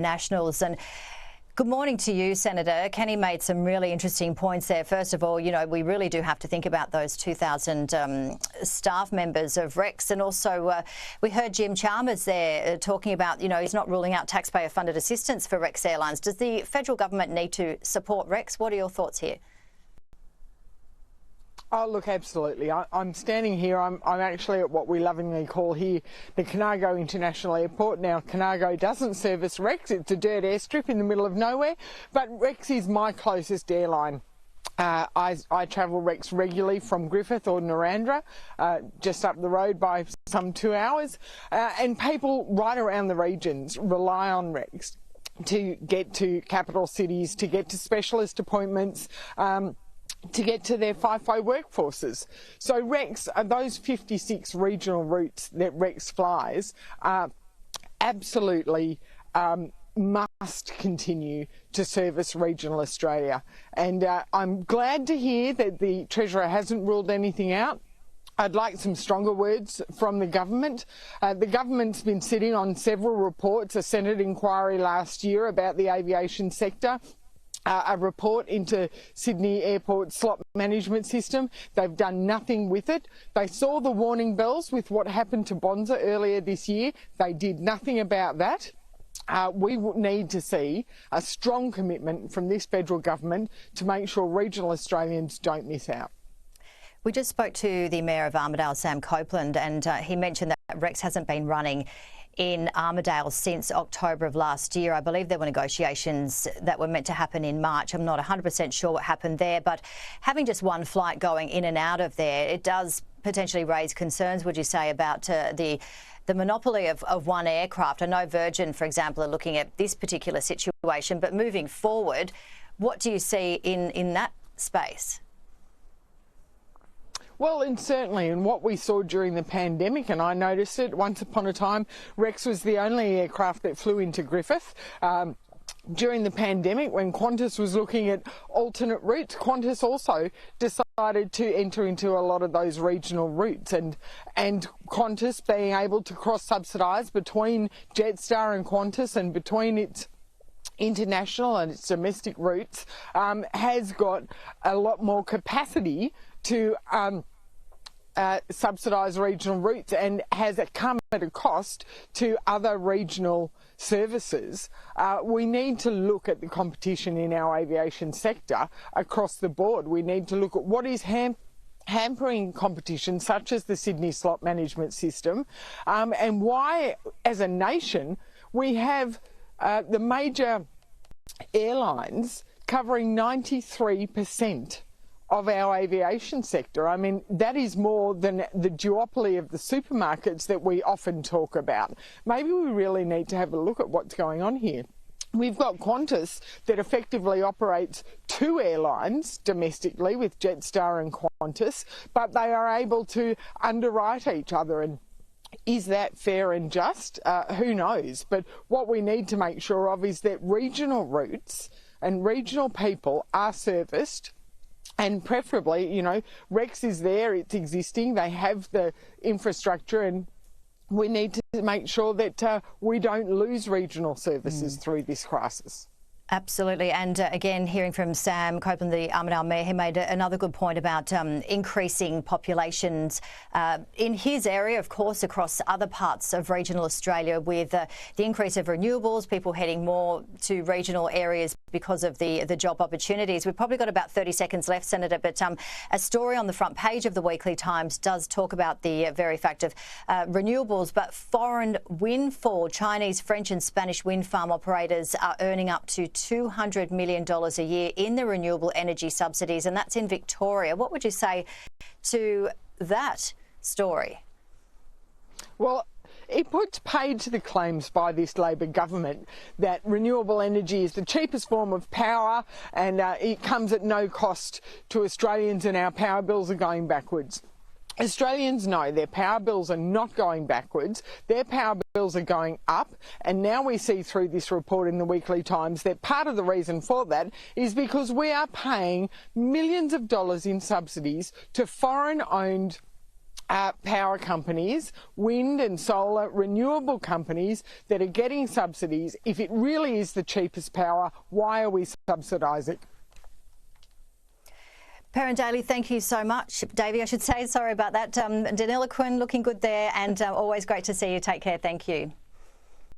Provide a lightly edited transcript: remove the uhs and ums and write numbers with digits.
Nationals. And good morning to you, Senator. Kenny made some really interesting points there. First of all, you know, we really do have to think about those 2,000 staff members of Rex. And also we heard Jim Chalmers there talking about, you know, he's not ruling out taxpayer-funded assistance for Rex Airlines. Does the federal government need to support Rex? What are your thoughts here? Oh, look, absolutely. I'm standing here. I'm actually at what we lovingly call here the Conago International Airport. Now, Conago doesn't service Rex. It's a dirt airstrip in the middle of nowhere, but Rex is my closest airline. I travel Rex regularly from Griffith or Narrandera, just up the road by some 2 hours, and people right around the regions rely on Rex to get to capital cities, to get to specialist appointments, to get to their FIFO workforces. So Rex, those 56 regional routes that Rex flies are absolutely must continue to service regional Australia. And I'm glad to hear that the Treasurer hasn't ruled anything out. I'd like some stronger words from the government. The government's been sitting on several reports, a Senate inquiry last year about the aviation sector, a report into Sydney Airport slot management system. They've done nothing with it. They saw the warning bells with what happened to Bonza earlier this year. They did nothing about that. We need to see a strong commitment from this federal government to make sure regional Australians don't miss out. We just spoke to the Mayor of Armidale, Sam Copeland, and he mentioned that Rex hasn't been running in Armidale since October of last year. I believe there were negotiations that were meant to happen in March. I'm not 100% sure what happened there, but having just one flight going in and out of there, it does potentially raise concerns, would you say, about the monopoly of one aircraft. I know Virgin, for example, are looking at this particular situation, but moving forward, what do you see in that space? Well, and certainly in what we saw during the pandemic, and I noticed it, once upon a time, Rex was the only aircraft that flew into Griffith. During the pandemic, when Qantas was looking at alternate routes, Qantas also decided to enter into a lot of those regional routes, and Qantas being able to cross-subsidise between Jetstar and Qantas and between its international and its domestic routes, has got a lot more capacity to subsidise regional routes, and has come at a cost to other regional services. We need to look at the competition in our aviation sector across the board. We need to look at what is hampering competition, such as the Sydney slot management system, and why, as a nation, we have the major airlines covering 93% of our aviation sector. I mean, that is more than the duopoly of the supermarkets that we often talk about. Maybe we really need to have a look at what's going on here. We've got Qantas that effectively operates two airlines domestically with Jetstar and Qantas, but they are able to underwrite each other. And is that fair and just? Who knows? But what we need to make sure of is that regional routes and regional people are serviced. And preferably, you know, Rex is there, it's existing, they have the infrastructure, and we need to make sure that we don't lose regional services through this crisis. Absolutely. And again, hearing from Sam Copeland, the Armidale Mayor, he made another good point about increasing populations in his area, of course, across other parts of regional Australia, with the increase of renewables, people heading more to regional areas because of the job opportunities. We've probably got about 30 seconds left, Senator, but a story on the front page of the Weekly Times does talk about the very fact of renewables, but foreign windfall. Chinese, French and Spanish wind farm operators are earning up to $200 million a year in the renewable energy subsidies, and that's in Victoria. What would you say to that story? Well, it puts paid to the claims by this Labor government that renewable energy is the cheapest form of power, and it comes at no cost to Australians, and our power bills are going backwards. Australians know their power bills are not going backwards, their power bills are going up, and now we see through this report in the Weekly Times that part of the reason for that is because we are paying millions of dollars in subsidies to foreign-owned power companies, wind and solar, renewable companies that are getting subsidies. If it really is the cheapest power, why are we subsidising? Perrin Daly, thank you so much. Davey, I should say, sorry about that. Daniela Quinn looking good there, and always great to see you. Take care. Thank you.